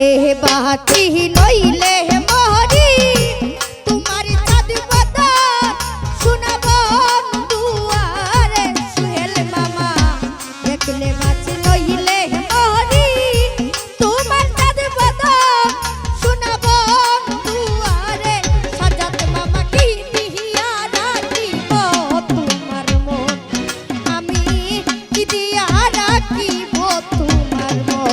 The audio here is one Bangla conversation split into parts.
এ বাতি নইলে মহরি তোমার চাঁদ বাদা শোনা বন্ধু আরে সুহেল মামা দেখলে মাছ নইলে মহরি তোমার চাঁদ বাদা শোনা বন্ধু আরে সাজাত মামা কি দিয়া রাখিব তোমার মন আমি কি দিয়া রাখিব তোমার মন।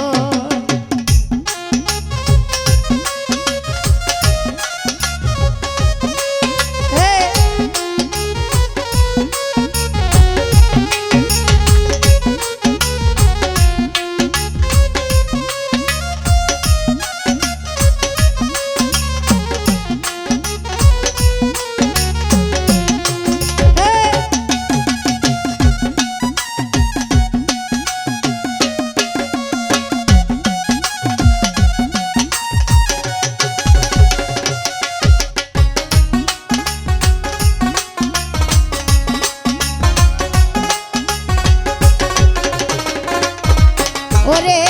ওরে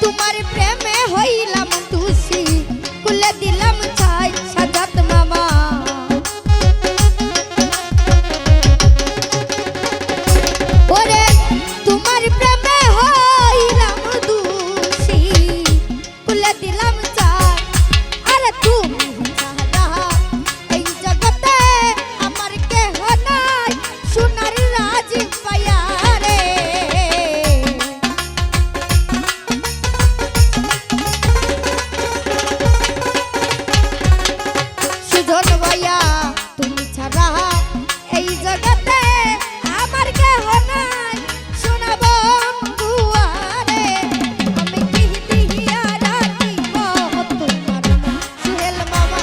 তোমার প্রেমে হইলাম তুষি কুলে দিলাম ছাই সাজাত মামা ওরে তোমার প্রেমে হইলাম তুষি কুলে দিলাম ছাই আরে তুমি ছাড়া এই জগতে আমার কেহ নাই সোনার রাজ পায়া রে তুমি ছাড়া এই জগতে আমার কেহ নাই সোনা বন্ধু আরে আমি কি দিয়া রাখিব তোমার মন সুহেল মামা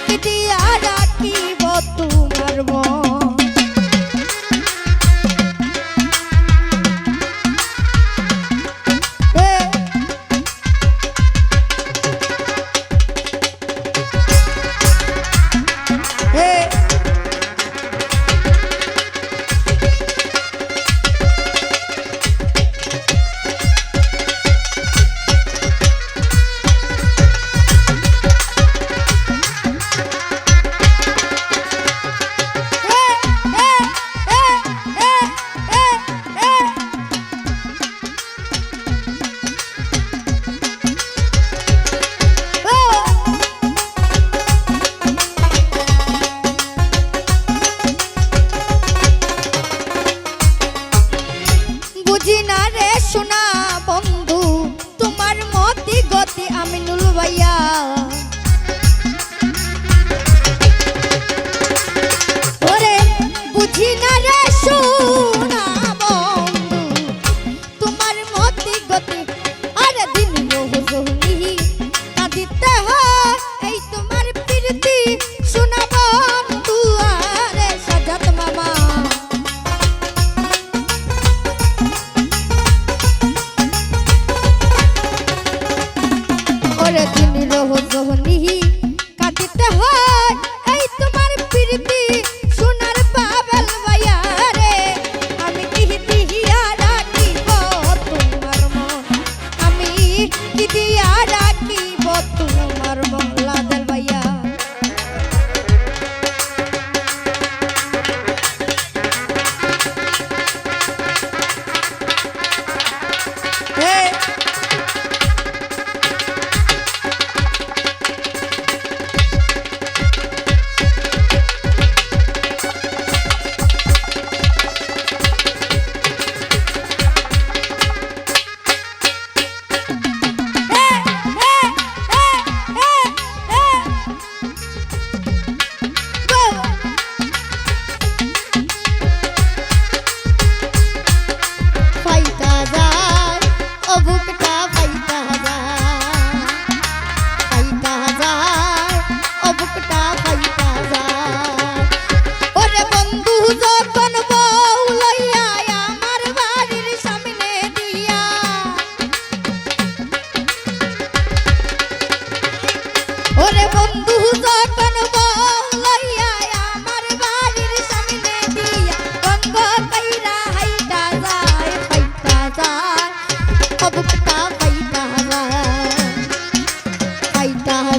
কি দিয়া রাখিব তোমার মন। বুঝি না রে সোনা বন্ধু তোমার মতি গতি আমিনুল ভাইয়া ওরে বুঝি না রে সোনা বন্ধু তোমার মতি গতি আরে দিন রোহনি কাঁদিতে হয় এই তোমার প্রীতি সোনা বন্ধু আরে সাজাত মামা ওরে দিন রোহনি কাঁদিতে হয় এই তোমার প্রীতি সোনার পাবেল ভাইয়া রে আমি কি দিয়া রাখিব তোমার মন আমি কি দিয়া রাখিব তোমার মন লাদেল ভাইয়া।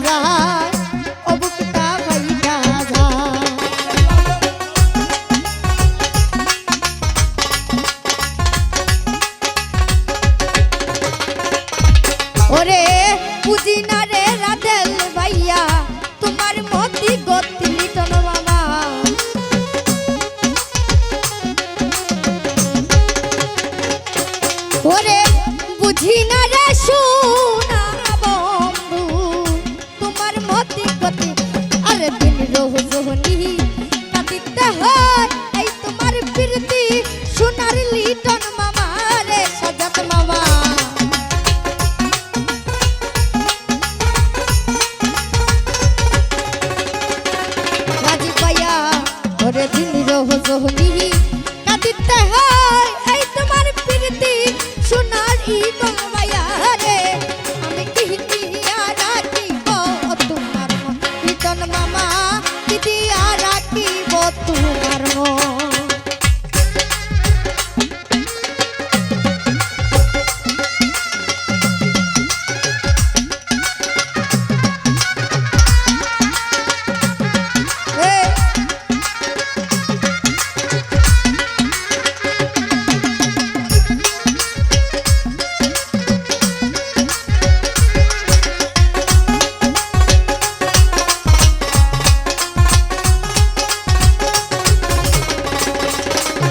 যায় ও বুকটা ফাইটা যায় ওরে বুঝি না রে রাধেল ভাইয়া তোমার মতি গতি লিটন মামা ওরে বুঝি না রে সোনা বন্ধু তোমার মতি গতি আর দিন রোজনি কাটিতে হয় এই তোমার প্রীতি সোনার লিটন মামা রে সাজাত মামা রাজি পাইয়া ওরে দিন রোজনি কাটিতে হয় এই তোমার প্রীতি সোনার বাবায়া রে আমি কি দিয়া রাখিব তোমার লিটন মামা কি দিয়া রাখিব তোমার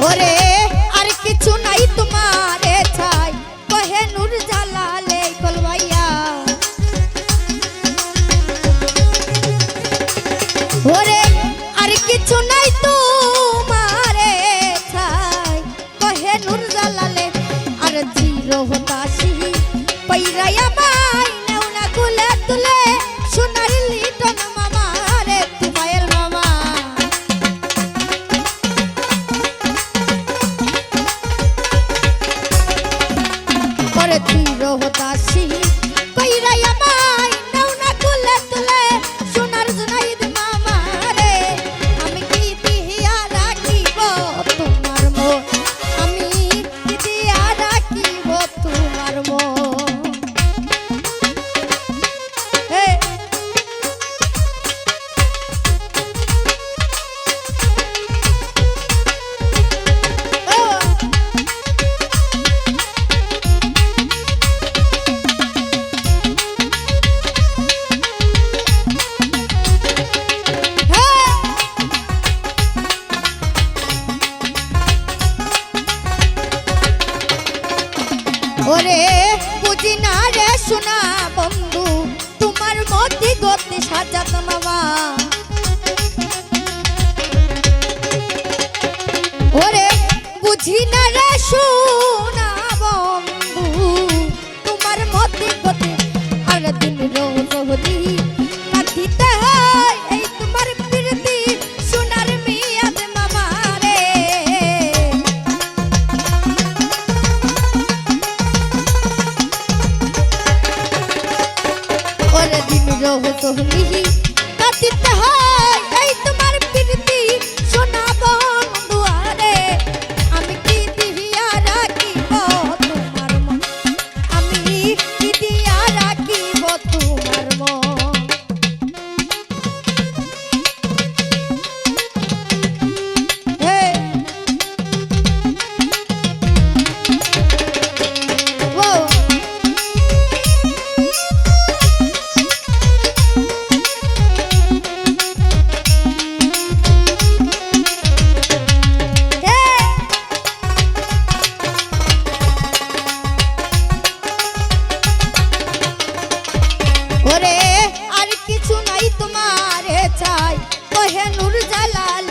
ওরে আর কিছু নাই তোমারে ছাই কহে নূর জালালে কলবাইয়া ওরে আর কিছু নাই তোমারে ছাই কহে নূর জালালে আর জিরো হতাশি পৈরায়া মাই নেউনা গুলে তুলে সোনার লিটন মামা রে তুমায়ের মামা করে তীর হতাশি কইরায়া মাই নাওনা কুলে তুলে সোনার জুনাইদ মামা রে আমি কি দিয়া রাখিব তোমার মন আমি কি দিয়া রাখিব তোমার মন হে ওরে বুঝি না রে সোনা বন্ধু তোমার মতি গতি সাজাত মামা ওরে বুঝি না রে সোনা বন্ধু তোমার মতি গতি আর দিন রোজনি কাটিতে হয় এই তোমার প্রীতি সোনার মিয়াদ মামা রে ওরে দিন রোজনি কাটিতে হয় এই তোমার প্রীতি সোনা বন্ধু আরে আমি কি দিয়া রাখিব তোমার মন আমি কি দিয়া রাখিব তোমার মন হে ও ওরে আর কিছু নাই তোমারে চাই কহে নূর জালাল